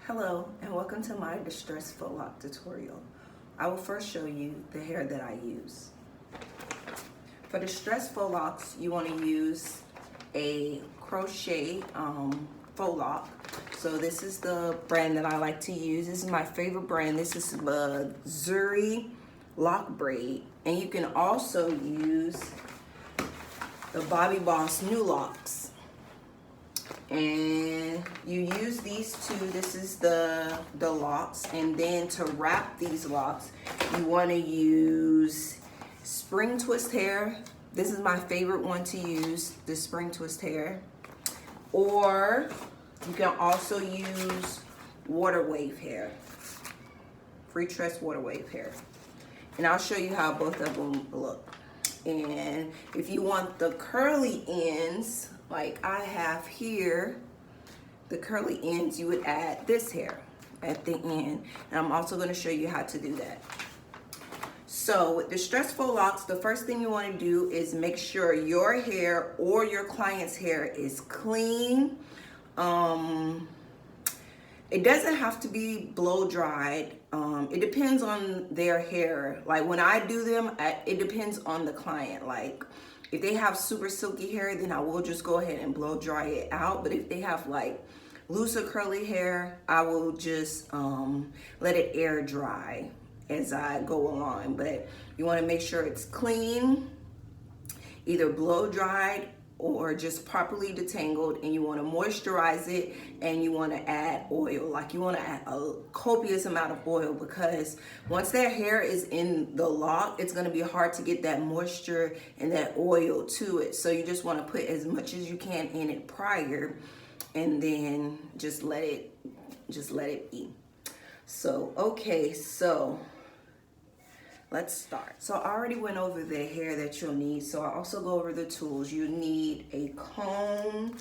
Hello and welcome to my Distressed Faux Loc tutorial. I will first show you the hair that I use. For Distressed Faux Locs, you want to use a crochet faux loc. So this is the brand that I like to use. This is my favorite brand. This is the Zurry lock braid. And you can also use the Bobby Boss New Locks. And you use these two. This is the locks, and then to wrap these locks you want to use spring twist hair. This is my favorite one to use, the spring twist hair, or you can also use waterwave hair, Freetress waterwave hair, and I'll show you how both of them look. And if you want the curly ends, like I have here, the curly ends, you would add this hair at the end. And I'm also going to show you how to do that. So with Distressed Faux Locs, the first thing you want to do is make sure your hair or your client's hair is clean. It doesn't have to be blow dried. It depends on their hair. Like when I do them, it depends on the client. Like if they have super silky hair, then I will just go ahead and blow dry it out. But if they have like looser curly hair, I will just let it air dry as I go along. But you want to make sure it's clean, either blow dried or just properly detangled, and you want to moisturize it, and you want to add oil. Like you want to add a copious amount of oil, because once that hair is in the lock, it's going to be hard to get that moisture and that oil to it. So you just want to put as much as you can in it prior, and then just let it be. So okay, so let's start. So I already went over the hair that you'll need, so I also go over the tools. You need a comb.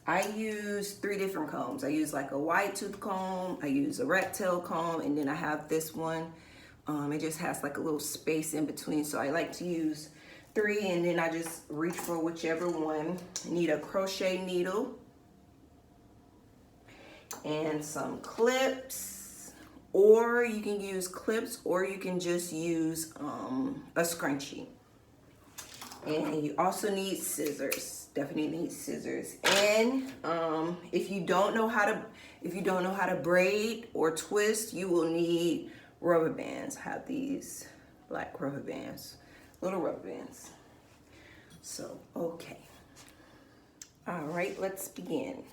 I use 3 different combs. I use like a wide tooth comb, I use a rat tail comb, and then I have this one. It just has like a little space in between, so I like to use 3, and then I just reach for whichever one. I need a crochet needle and some clips, or you can use clips, or you can just use a scrunchie. And you also need scissors. Definitely need scissors. And if you don't know how to braid or twist, you will need rubber bands. I have these black rubber bands, little rubber bands. So okay, all right, let's begin.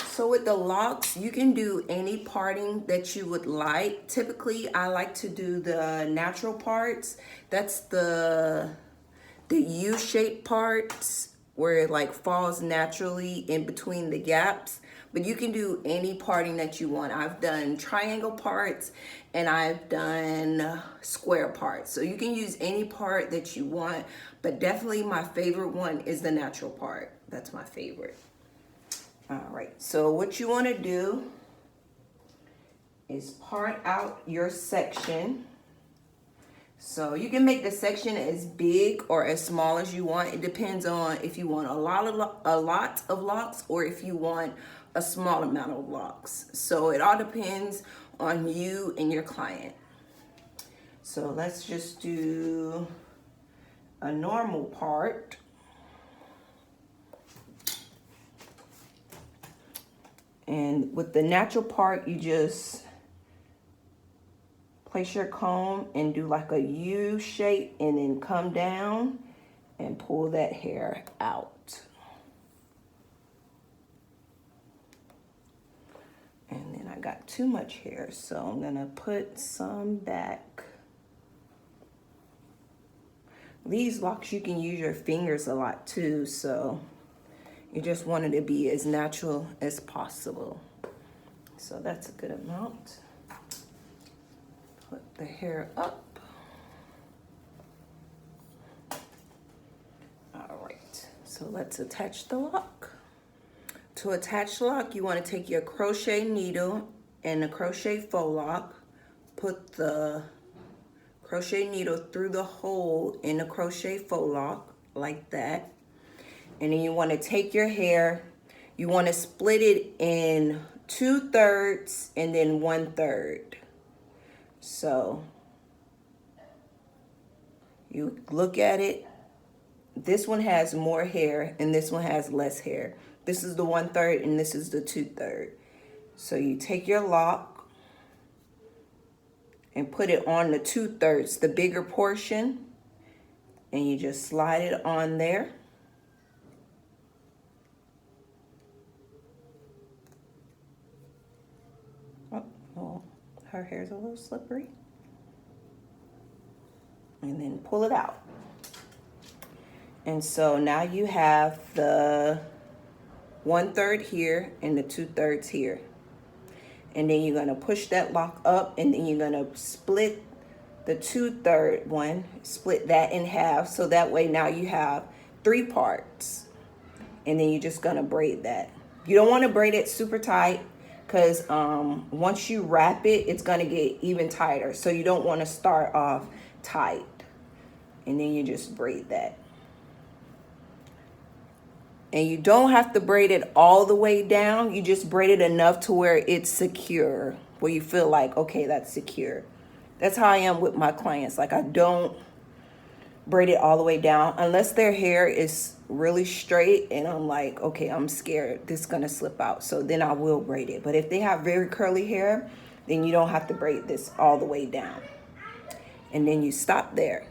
So with the locks, you can do any parting that you would like. Typically, I like to do the natural parts. That's the U-shaped parts where it like falls naturally in between the gaps. But you can do any parting that you want. I've done triangle parts and I've done square parts. So you can use any part that you want, but definitely my favorite one is the natural part. That's my favorite. All right, so what you want to do is part out your section. So you can make the section as big or as small as you want. It depends on if you want a lot of locks or if you want a small amount of locks. So it all depends on you and your client. So let's just do a normal part. And with the natural part, you just place your comb and do like a U shape and then come down and pull that hair out. And then I got too much hair, so I'm gonna put some back. These locks, you can use your fingers a lot too, so you just want it to be as natural as possible. So that's a good amount. Put the hair up. All right, so let's attach the lock. To attach the lock, you want to take your crochet needle and the crochet faux loc, put the crochet needle through the hole in the crochet faux loc like that. And then you want to take your hair, you want to split it in 2/3 and then 1/3. So you look at it. This one has more hair and this one has less hair. This is the 1/3 and this is the 2/3. So you take your lock and put it on the 2/3, the bigger portion, and you just slide it on there. Oh, her hair's a little slippery. And then pull it out. And so now you have the 1/3 here and the 2/3 here. And then you're gonna push that lock up, and then you're gonna split the 2/3 one, split that in half, so that way now you have 3 parts. And then you're just gonna braid that. You don't wanna braid it super tight, because once you wrap it, it's gonna get even tighter. So you don't wanna start off tight. And then you just braid that. And you don't have to braid it all the way down. You just braid it enough to where it's secure, where you feel like, okay, that's secure. That's how I am with my clients. Like, I don't braid it all the way down unless their hair is really straight and I'm like, okay, I'm scared this is gonna slip out. So then I will braid it. But if they have very curly hair, then you don't have to braid this all the way down. And then you stop there.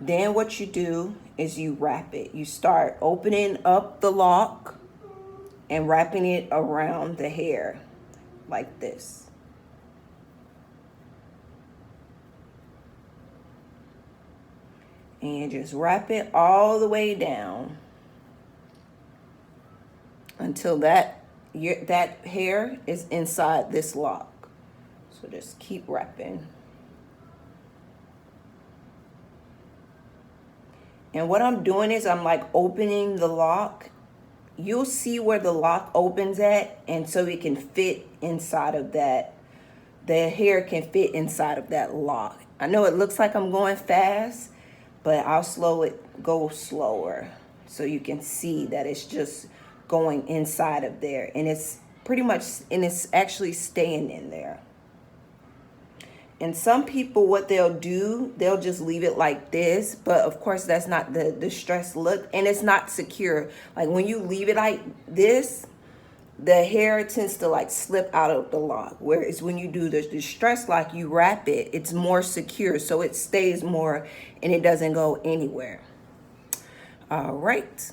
Then what you do is you wrap it. You start opening up the lock and wrapping it around the hair like this. And you just wrap it all the way down until that hair is inside this lock. So just keep wrapping. And what I'm doing is I'm like opening the lock. You'll see where the lock opens at, and so it can fit inside of that. The hair can fit inside of that lock. I know it looks like I'm going fast, but I'll go slower so you can see that it's just going inside of there. And it's pretty much, and it's actually staying in there. And some people, what they'll do, they'll just leave it like this. But of course, that's not the distressed look, and it's not secure. Like when you leave it like this, the hair tends to like slip out of the lock. Whereas when you do the distressed lock, you wrap it, it's more secure. So it stays more and it doesn't go anywhere. All right.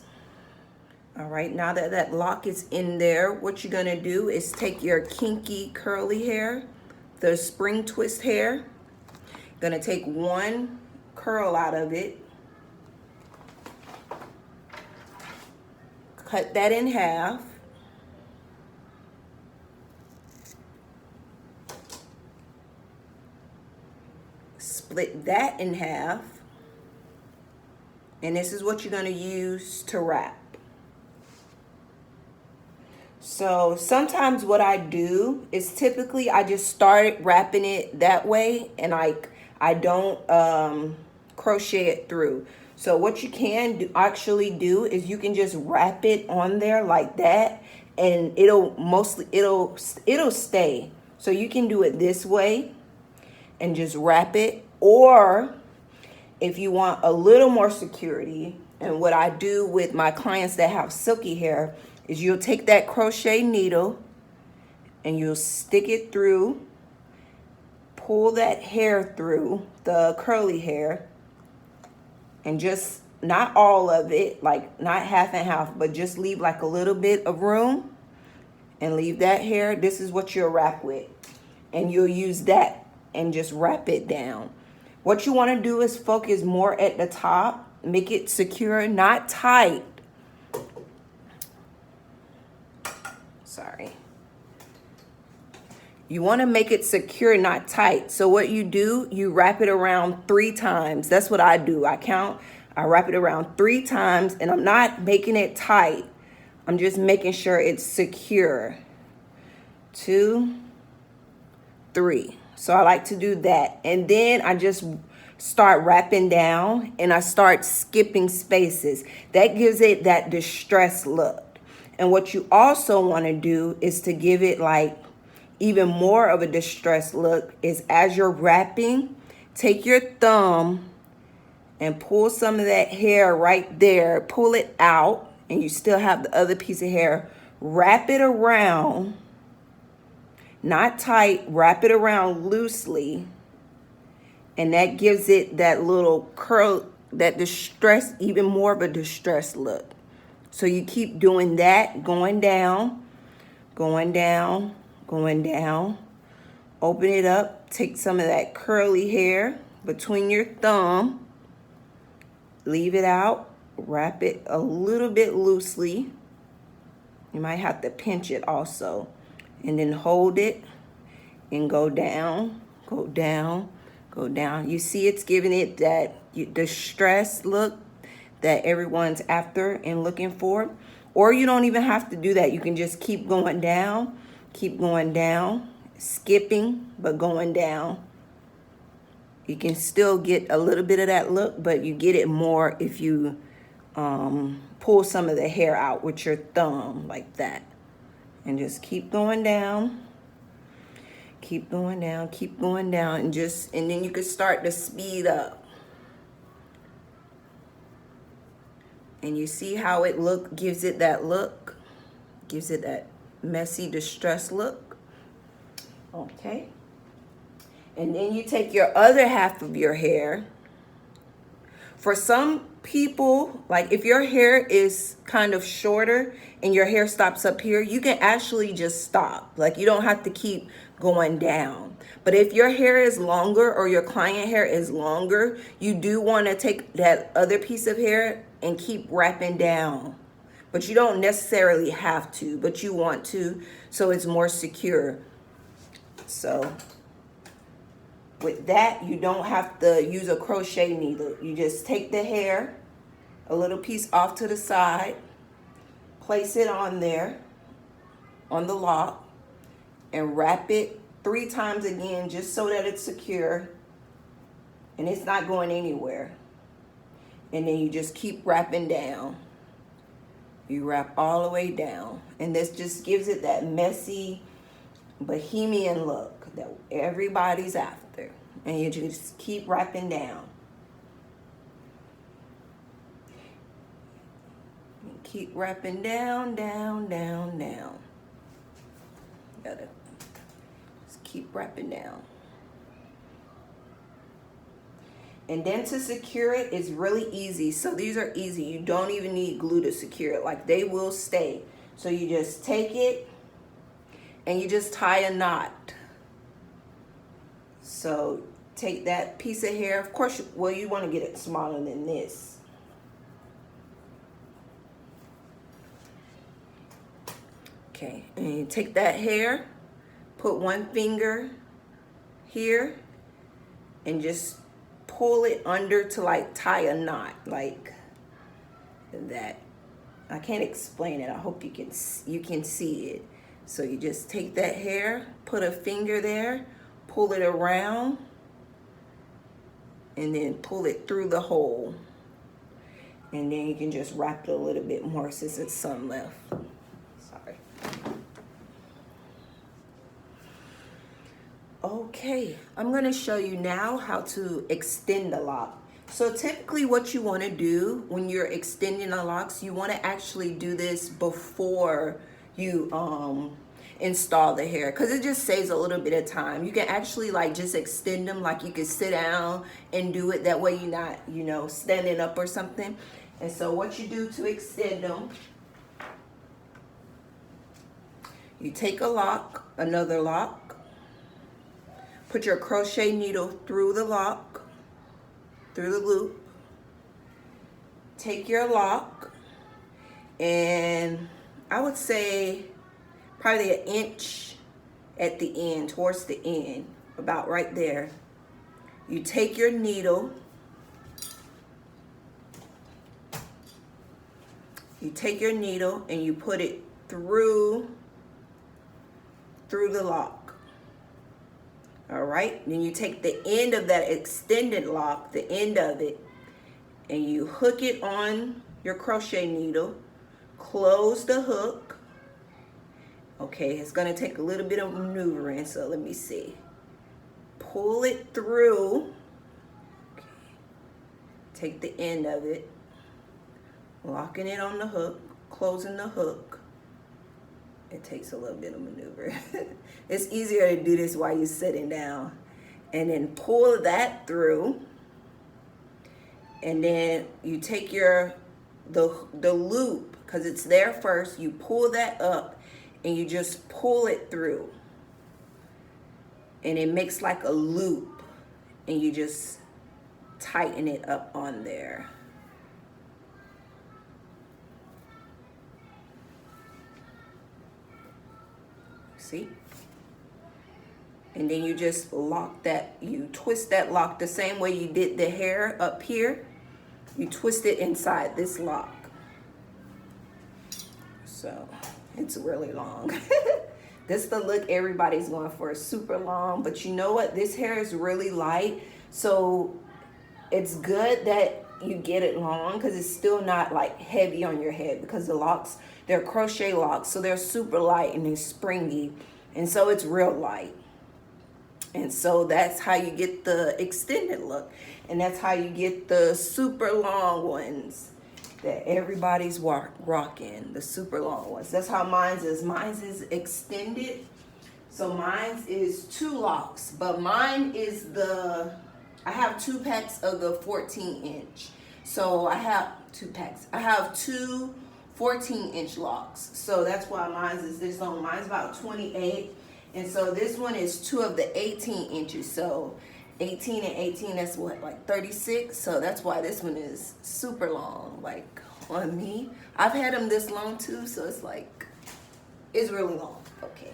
All right, now that that lock is in there, what you're gonna do is take your kinky curly hair, the spring twist hair, gonna take one curl out of it, cut that in half, split that in half, and this is what you're gonna use to wrap. So sometimes what I do is typically I just start wrapping it that way, and I don't crochet it through. So what you can actually do is you can just wrap it on there like that, and it'll stay. So you can do it this way and just wrap it, or if you want a little more security, and what I do with my clients that have silky hair is you'll take that crochet needle and you'll stick it through, pull that hair through, the curly hair, and just not all of it, like not half and half, but just leave like a little bit of room and leave that hair. This is what you'll wrap with, and you'll use that and just wrap it down. What you want to do is focus more at the top, make it secure, not tight. Sorry. You want to make it secure, not tight. So what you do, you wrap it around 3 times. That's what I do. I wrap it around 3 times, and I'm not making it tight. I'm just making sure it's secure. 2, 3. So I like to do that. And then I just start wrapping down, and I start skipping spaces. That gives it that distressed look. And what you also want to do is to give it like even more of a distressed look is as you're wrapping, take your thumb and pull some of that hair right there, pull it out, and you still have the other piece of hair. Wrap it around, not tight, wrap it around loosely, and that gives it that little curl, that distress, even more of a distressed look. So you keep doing that, going down, going down, going down. Open it up, take some of that curly hair between your thumb, leave it out, wrap it a little bit loosely. You might have to pinch it also. And then hold it and go down, go down, go down. You see it's giving it that distressed look that everyone's after and looking for. Or you don't even have to do that. You can just keep going down, skipping, but going down. You can still get a little bit of that look, but you get it more if you pull some of the hair out with your thumb like that. And just keep going down, keep going down, keep going down, and then you can start to speed up. And you see how it gives it that look, gives it that messy, distressed look. Okay. And then you take your other half of your hair. For some people, like if your hair is kind of shorter and your hair stops up here, you can actually just stop. Like you don't have to keep going down. But if your hair is longer or your client hair is longer, you do want to take that other piece of hair and keep wrapping down. But you don't necessarily have to, but you want to, so it's more secure. So with that, you don't have to use a crochet needle. You just take the hair, a little piece off to the side, place it on there, on the lock, and wrap it 3 times again, just so that it's secure and it's not going anywhere. And then you just keep wrapping down. You wrap all the way down. And this just gives it that messy, bohemian look that everybody's after. And you just keep wrapping down. Keep wrapping down, down, down, down. Gotta just keep wrapping down. And then to secure it is really easy. So these are easy. You don't even need glue to secure it. Like they will stay. So you just take it and you just tie a knot. So take that piece of hair. Of course, well, you want to get it smaller than this. Okay, and you take that hair, put one finger here, and just pull it under to like tie a knot like that. I can't explain it. I hope you can see it. So you just take that hair, put a finger there, pull it around, and then pull it through the hole. And then you can just wrap it a little bit more since it's some left. Sorry. Okay, I'm going to show you now how to extend the lock. So typically what you want to do when you're extending the locks, you want to actually do this before you install the hair, because it just saves a little bit of time. You can actually like just extend them, like you can sit down and do it. That way you're not, you know, standing up or something. And so what you do to extend them, you take a lock, another lock, put your crochet needle through the lock, through the loop, take your lock, and I would say probably 1 inch at the end, towards the end, about right there. You take your needle, and you put it through the lock. All right, then you take the end of that extended lock, the end of it, and you hook it on your crochet needle, close the hook, Okay, it's gonna take a little bit of maneuvering, so let me see. Pull it through. Okay. Take the end of it, locking it on the hook, closing the hook. It takes a little bit of maneuver. It's easier to do this while you're sitting down. And then pull that through. And then you take the loop, because it's there first, you pull that up and you just pull it through. And it makes like a loop, and you just tighten it up on there. See? And then you just lock that, you twist that lock the same way you did the hair up here. You twist it inside this lock. So it's really long. This is the look everybody's going for, super long. But you know what? This hair is really light. So it's good that you get it long, because it's still not like heavy on your head, because the locks, they're crochet locks. So they're super light and they're springy. And so it's real light. And so that's how you get the extended look. And that's how you get the super long ones that everybody's rocking, the super long ones. That's how mine's is. Mine's is extended. So mine's is 2 locks, but mine is I have 2 packs of the 14-inch. So I have 2 packs. I have 2 14-inch locks. So that's why mine's is this long. Mine's about 28. And so this one is 2 of the 18 inches. So 18 and 18, that's what, like 36? So that's why this one is super long, like on me. I've had them this long too, so it's like, it's really long. Okay.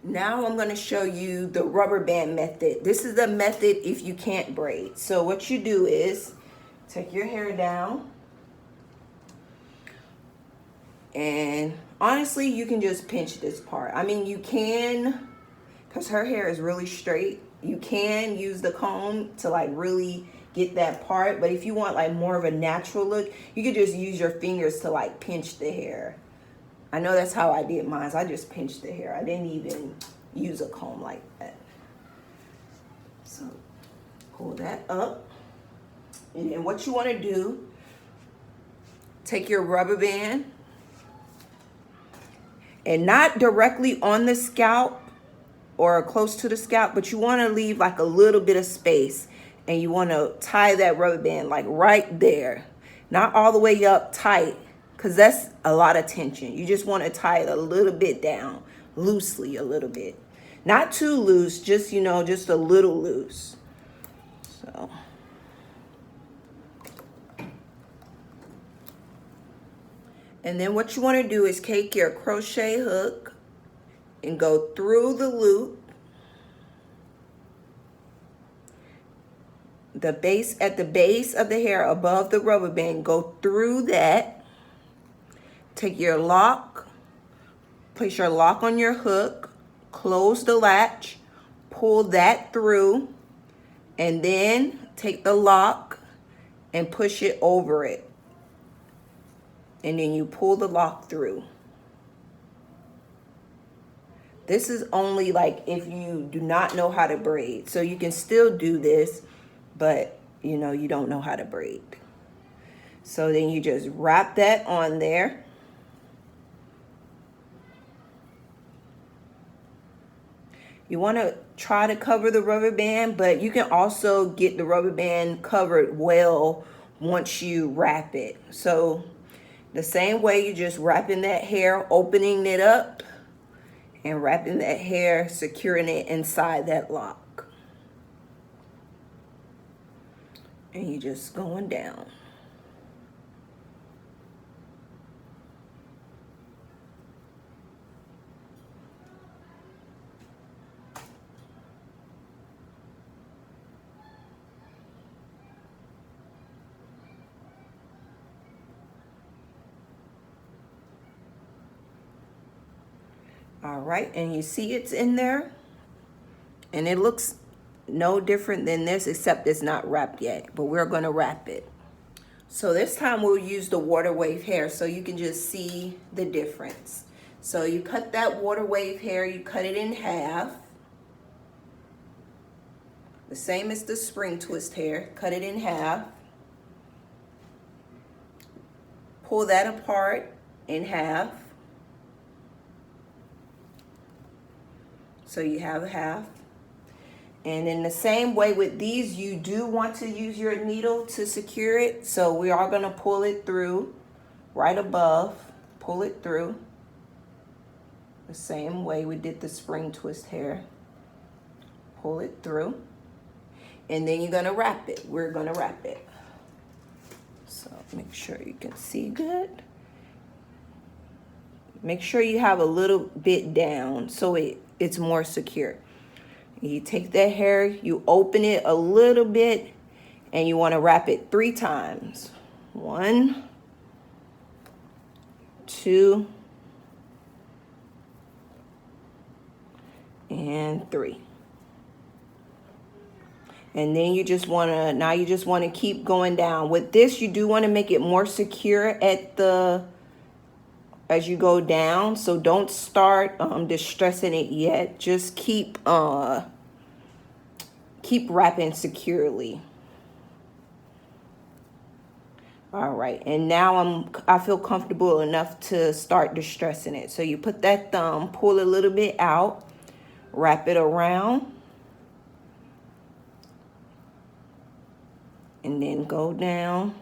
Now I'm gonna show you the rubber band method. This is the method if you can't braid. So what you do is, take your hair down, and honestly, you can just pinch this part. I mean, you can, because her hair is really straight, you can use the comb to like really get that part. But if you want like more of a natural look, you could just use your fingers to like pinch the hair. I know that's how I did mine. I just pinched the hair. I didn't even use a comb like that. So pull that up. And then what you want to do, take your rubber band, and not directly on the scalp or close to the scalp, but you want to leave like a little bit of space, and you want to tie that rubber band like right there, not all the way up tight, because that's a lot of tension. You just want to tie it a little bit down, loosely, a little bit, not too loose, just, you know, just a little loose. So and then what you want to do is take your crochet hook and go through the loop, the base, at the base of the hair above the rubber band, go through that. Take your lock, place your lock on your hook, close the latch, pull that through, and then take the lock and push it over it. And then you pull the lock through. This is only like if you do not know how to braid. So you can still do this, but you know, you don't know how to braid. So then you just wrap that on there. You want to try to cover the rubber band, but you can also get the rubber band covered well once you wrap it. So the same way, you just wrapping that hair, opening it up, and wrapping that hair, securing it inside that lock. And you just going down. All right, and you see it's in there, and it looks no different than this, except it's not wrapped yet, but we're gonna wrap it. So this time we'll use the water wave hair so you can just see the difference. So you cut that water wave hair, you cut it in half. The same as the spring twist hair, cut it in half. Pull that apart in half. So you have half. And in the same way with these, you do want to use your needle to secure it. So we are going to pull it through right above, pull it through the same way we did the spring twist hair. Pull it through. And then you're going to wrap it. We're going to wrap it. So make sure you can see good. Make sure you have a little bit down so it's more secure. You take that hair, you open it a little bit, and you want to wrap it 3 times. 1, 2, and 3. And then you just want to, now you just want to keep going down. With this, you do want to make it more secure at the, as you go down. So don't start distressing it yet. Just keep wrapping securely. All right, and now I feel comfortable enough to start distressing it. So you put that thumb, pull a little bit out, wrap it around, and then go down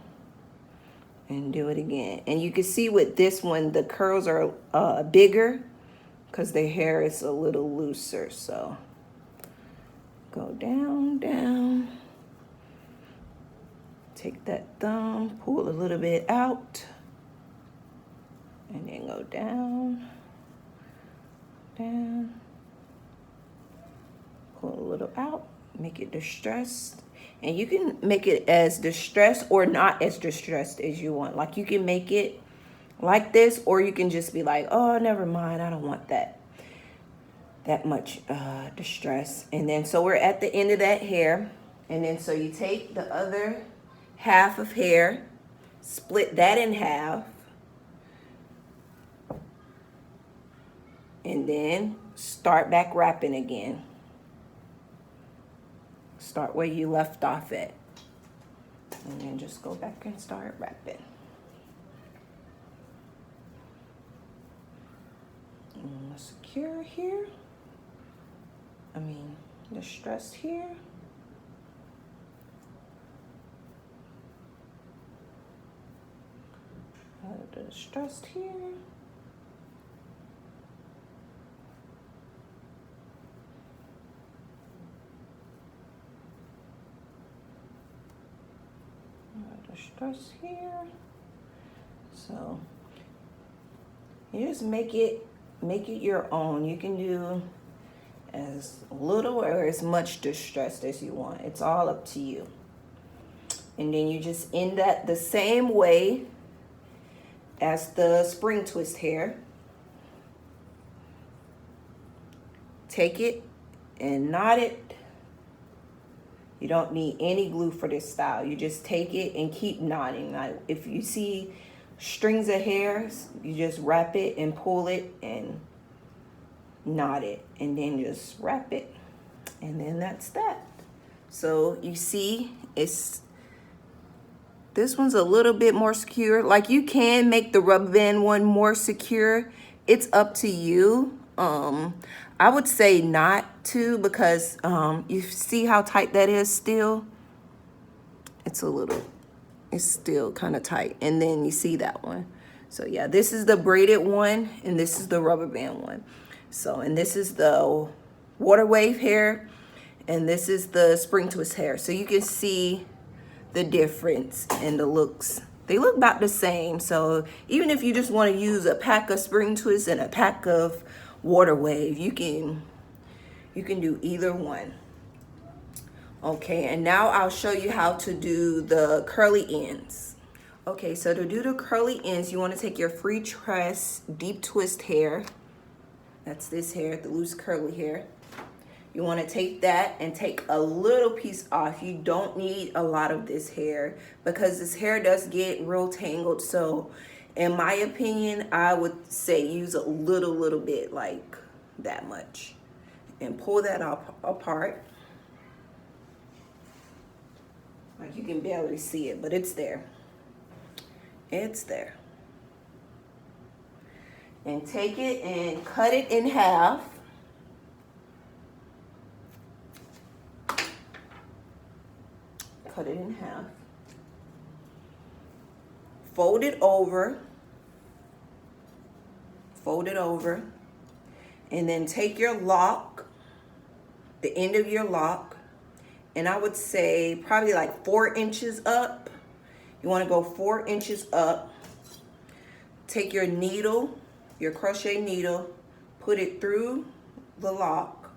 and do it again. And you can see with this one, the curls are bigger because the hair is a little looser. So go down, down. Take that thumb, pull a little bit out, and then go down, down. Pull a little out, make it distressed. And you can make it as distressed or not as distressed as you want. Like you can make it like this, or you can just be like, oh, never mind, I don't want that much distress. And then so we're at the end of that hair, and then so you take the other half of hair, split that in half, and then start back wrapping again. Start where you left off at, and then just go back and start wrapping. And secure here. Distressed here. Distressed here. Distress here. So you just make it your own. You can do as little or as much distressed as you want. It's all up to you. And then you just end that the same way as the spring twist hair. Take it and knot it. You don't need any glue for this style. You just take it and keep knotting. Like if you see strings of hair, you just wrap it and pull it and knot it, and then just wrap it, and then that's that. So you see, this one's a little bit more secure. Like you can make the rubber band one more secure. It's up to you. I would say not to, because you see how tight that is still? It's still kind of tight. And then you see that one. So yeah, this is the braided one, and this is the rubber band one. So, and this is the water wave hair, and this is the spring twist hair. So you can see the difference in the looks. They look about the same. So even if you just want to use a pack of spring twists and a pack of water wave, you can do either one. Okay, and now I'll show you how to do the curly ends. Okay, so to do the curly ends, you want to take your Freetress deep twist hair. That's this hair, the loose curly hair. You want to take that and take a little piece off. You don't need a lot of this hair because this hair does get real tangled. So In my opinion, I would say use a little bit, like that much, and pull that up apart. Like you can barely see it, but it's there. It's there. And take it and cut it in half. Cut it in half. Fold it over. Fold it over. And then take your lock, the end of your lock, and I would say probably like 4 inches up. You want to go 4 inches up. Take your needle, your crochet needle, put it through the lock.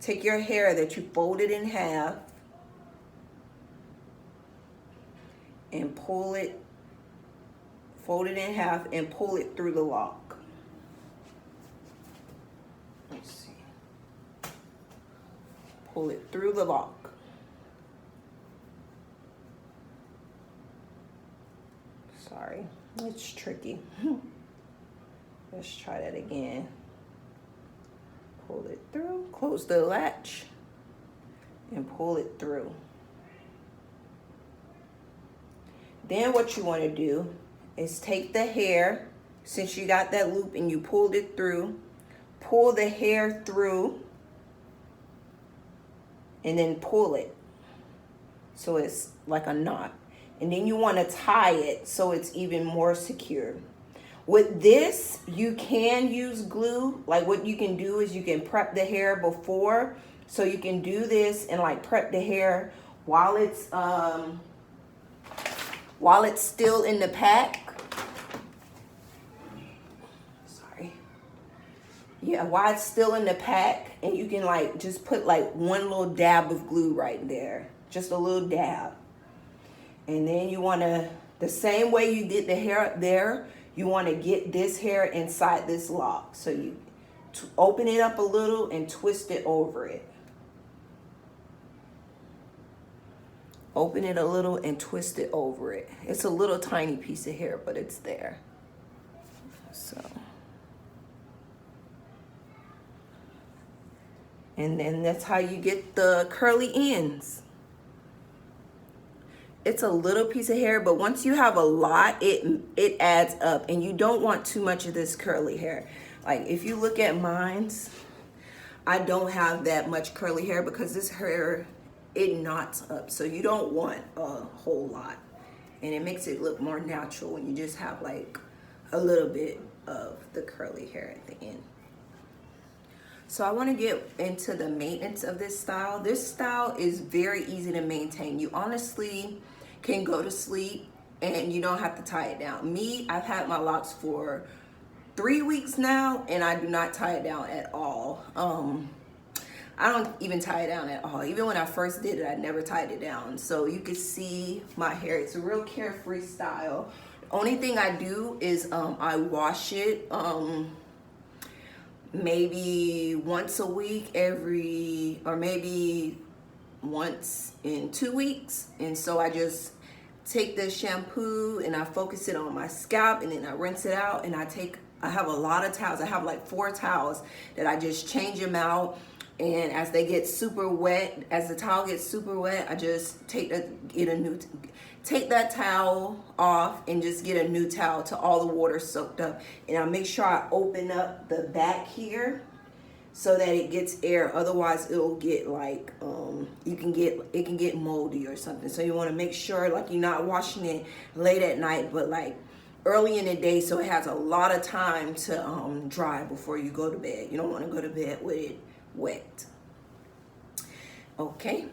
Take your hair that you folded in half and pull it, fold it in half and pull it through the lock. Let's see. Pull it through the lock. Sorry, it's tricky. Let's try that again. Pull it through, close the latch, and pull it through. Then what you want to do is take the hair, since you got that loop and you pulled it through, pull the hair through, and then pull it so it's like a knot. And then you want to tie it so it's even more secure. With this, you can use glue. Like what you can do is you can prep the hair before. So you can do this and like prep the hair while it's still in the pack. Sorry. Yeah, while it's still in the pack, and you can like just put like one little dab of glue right there. Just a little dab. And then you want to, the same way you did the hair up there, you want to get this hair inside this lock. So you open it up a little and twist it over it. Open it a little and twist it over it. It's a little tiny piece of hair, but it's there. So. And then that's how you get the curly ends. It's a little piece of hair, but once you have a lot, it adds up, and you don't want too much of this curly hair. Like if you look at mine's, I don't have that much curly hair because this hair, it knots up. So you don't want a whole lot, and it makes it look more natural when you just have like a little bit of the curly hair at the end. So I want to get into the maintenance of this style. This style is very easy to maintain. You honestly can go to sleep and you don't have to tie it down. Me, I've had my locks for 3 weeks now and I do not tie it down at all. I don't even tie it down at all. Even when I first did it, I never tied it down. So you can see my hair. It's a real carefree style. The only thing I do is I wash it maybe once a week, or maybe once in 2 weeks. And so I just take the shampoo and I focus it on my scalp, and then I rinse it out, and I have a lot of towels. I have like 4 towels that I just change them out. And as they get super wet, as the towel gets super wet, I just take that towel off and just get a new towel till all the water soaked up. And I make sure I open up the back here so that it gets air. Otherwise it'll get like, it can get moldy or something. So you want to make sure like you're not washing it late at night, but like early in the day, so it has a lot of time to dry before you go to bed. You don't want to go to bed with it wet. Okay.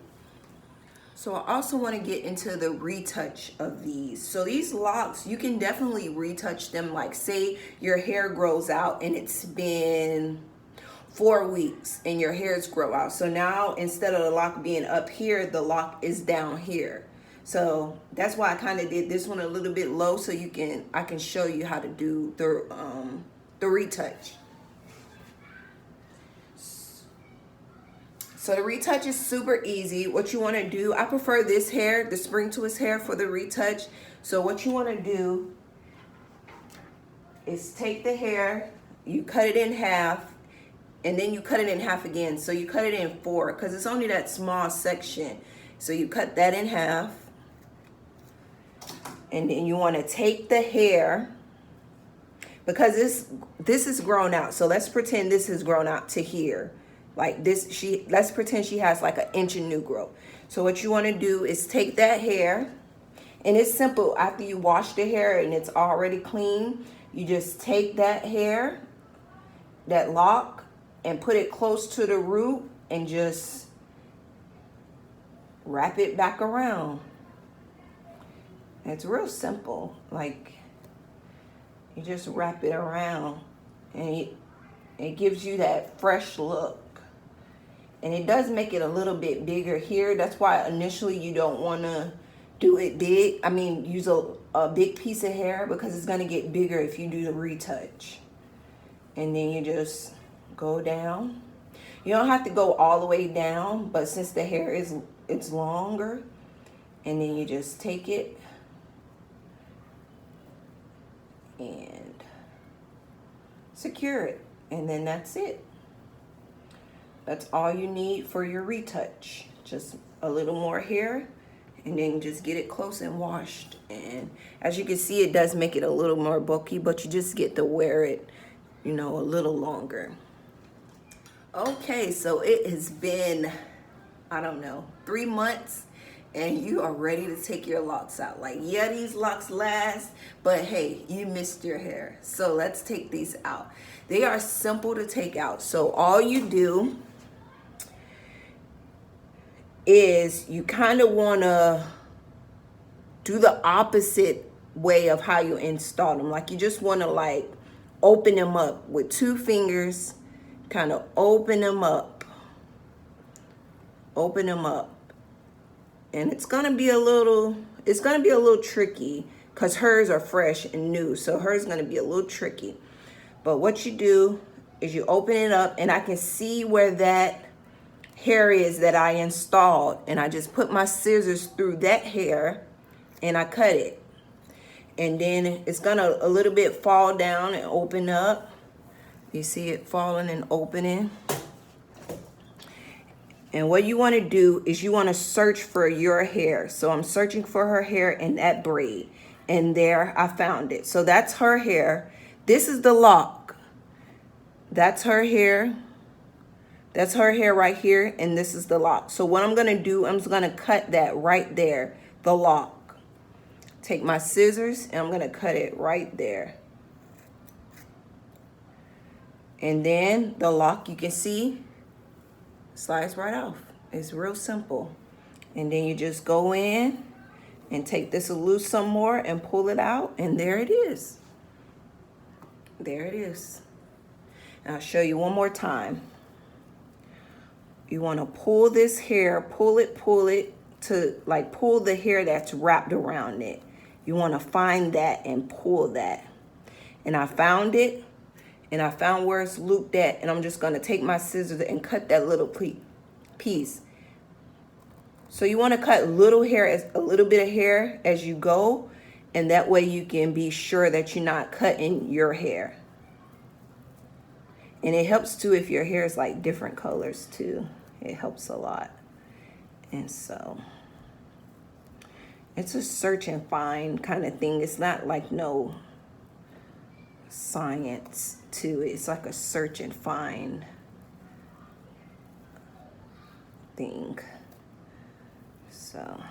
So I also want to get into the retouch of these. So these locks, you can definitely retouch them. Like say your hair grows out and it's been 4 weeks and your hairs grow out. So now instead of the lock being up here, the lock is down here. So that's why I kind of did this one a little bit low, so I can show you how to do the retouch. So the retouch is super easy. What you want to do, I prefer this hair, the spring twist hair, for the retouch. So what you want to do is take the hair, you cut it in half, and then you cut it in half again. So you cut it in 4 because it's only that small section. So you cut that in half. And then you want to take the hair, because this is grown out. So let's pretend this is grown out to here. Like this, let's pretend she has like an inch of new growth. So what you want to do is take that hair, and it's simple. After you wash the hair and it's already clean, you just take that hair, that lock, and put it close to the root and just wrap it back around. It's real simple. Like, you just wrap it around, and it gives you that fresh look. And it does make it a little bit bigger here. That's why initially you don't want to do it big. I mean, use a big piece of hair, because it's going to get bigger if you do the retouch. And then you just go down. You don't have to go all the way down, but since the hair it's longer, and then you just take it and secure it, and then that's it. That's all you need for your retouch. Just a little more hair, and then just get it close and washed. And as you can see, it does make it a little more bulky, but you just get to wear it, you know, a little longer. Okay, so it has been, I don't know, 3 months, and you are ready to take your locks out. Like, yeah, these locks last, but hey, you missed your hair. So let's take these out. They are simple to take out. So all you do is you kind of want to do the opposite way of how you install them. Like, you just want to like open them up with 2 fingers, kind of open them up. And it's gonna be a little tricky, because hers are fresh and new, so hers is gonna be a little tricky. But what you do is you open it up, and I can see where that hair is that I installed, and I just put my scissors through that hair and I cut it. And then it's gonna a little bit fall down and open up. You see it falling and opening. And what you want to do is you want to search for your hair. So I'm searching for her hair in that braid. And there I found it. So that's her hair. This is the lock. That's her hair. That's her hair right here. And this is the lock. So what I'm going to do, I'm just going to cut that right there. The lock. Take my scissors and I'm going to cut it right there. And then the lock, you can see, slides right off. It's real simple. And then you just go in and take this loose some more and pull it out, and there it is. There it is. And I'll show you one more time. You want to pull this hair, pull it to like pull the hair that's wrapped around it. You want to find that and pull that. And I found it. And I found where it's looped at, and I'm just going to take my scissors and cut that little piece. So you want to cut a little bit of hair as you go, and that way you can be sure that you're not cutting your hair. And it helps too if your hair is like different colors too. It helps a lot. And so it's a search and find kind of thing. It's not like no science to it. It's like a search and find thing. So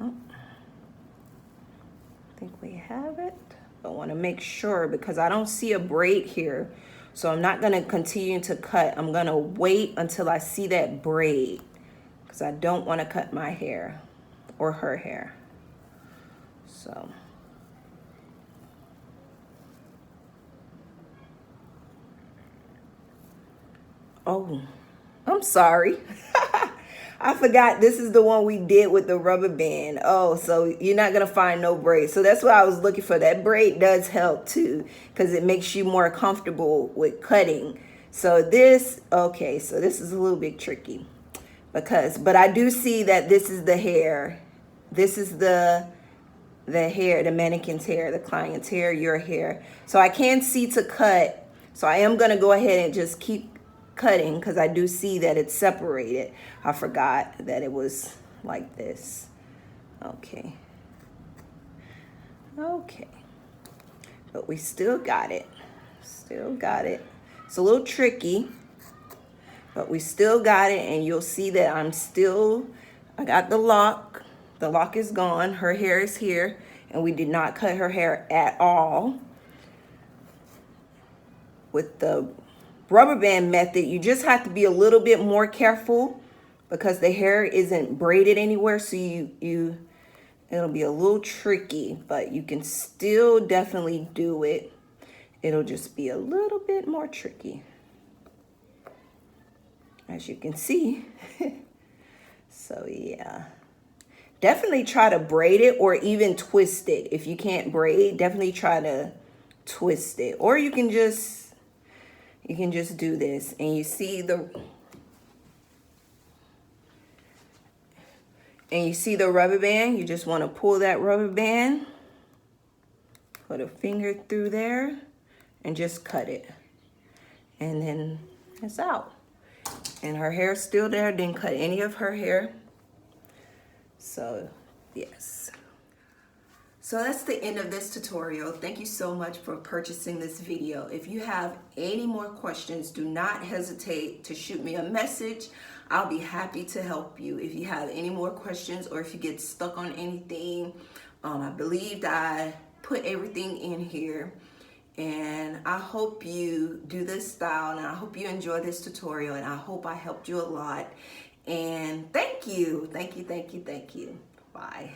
I think we have it. I want to make sure, because I don't see a braid here, so I'm not going to continue to cut. I'm going to wait until I see that braid, because I don't want to cut my hair or her hair. So oh, I'm sorry. I forgot this is the one we did with the rubber band. Oh, so you're not going to find no braid. So that's what I was looking for. That braid does help too, because it makes you more comfortable with cutting. So this, okay, so this is a little bit tricky, but I do see that this is the hair. This is the the hair, the mannequin's hair, the client's hair, your hair. So I can't see to cut. So I am gonna go ahead and just keep cutting because I do see that it's separated. I forgot that it was like this. Okay. Okay. But we still got it. Still got it. It's a little tricky, but we still got it, and you'll see that I got the lock. The lock is gone. Her hair is here, and we did not cut her hair at all. With the rubber band method, you just have to be a little bit more careful because the hair isn't braided anywhere, so it'll be a little tricky, but you can still definitely do it. It'll just be a little bit more tricky, as you can see. So yeah, definitely try to braid it or even twist it. If you can't braid, definitely try to twist it, or you can just do this. And you see the rubber band. You just want to pull that rubber band, put a finger through there, and just cut it. And then it's out. And her hair's still there. Didn't cut any of her hair. So yes. So that's the end of this tutorial. Thank you so much for purchasing this video. If you have any more questions, do not hesitate to shoot me a message. I'll be happy to help you if you have any more questions, or if you get stuck on anything. I believed I put everything in here, and I hope you do this style, and I hope you enjoy this tutorial, and I hope I helped you a lot. And thank you. Thank you, thank you, thank you. Bye.